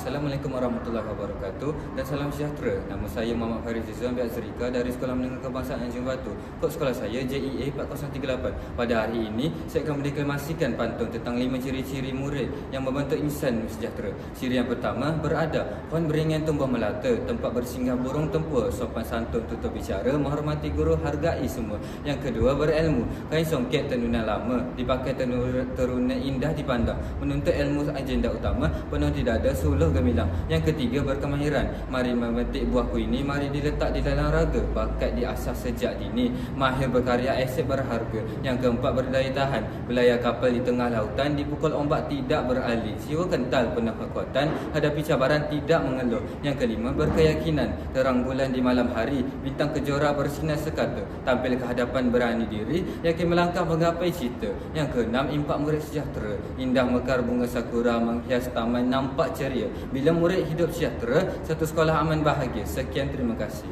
Assalamualaikum warahmatullahi wabarakatuh dan salam sejahtera. Nama saya Muhammad Faris Rizwan bin Azrika dari Sekolah Menengah Kebangsaan Anjing Batu. Kod sekolah saya JEA 4038. Pada hari ini, saya akan mendeklamasikan pantun tentang 5 ciri-ciri murid yang membentuk insan sejahtera. Ciri yang pertama, beradab. Puan beringan tumbuh melata, tempat bersinggah burung tempur, sopan santun tutur bicara, menghormati guru, hargai semua. Yang kedua, berilmu. Kain songket tenunan lama, dipakai teruna indah dipandang. Menuntut ilmu agenda utama, penuh di dada, suluh gemilang. Yang ketiga, berkemahiran. Mari memetik buahku ini, mari diletak di dalam raga. Bakat diasah sejak dini, mahir berkarya, aset berharga. Yang keempat, berdaya tahan. Belayar kapal di tengah lautan, dipukul ombak tidak beralih. Jiwa kental penuh kekuatan, hadapi cabaran tidak mengeluh. Yang kelima, berkeyakinan. Terang bulan di malam hari, bintang kejora bersinar sekata. Tampil ke hadapan berani diri, yakin melangkah menggapai cita. Yang keenam, impak murid sejahtera. Indah mekar bunga sakura menghias taman nampak ceria. Bila murid hidup sejahtera, satu sekolah aman bahagia. Sekian, terima kasih.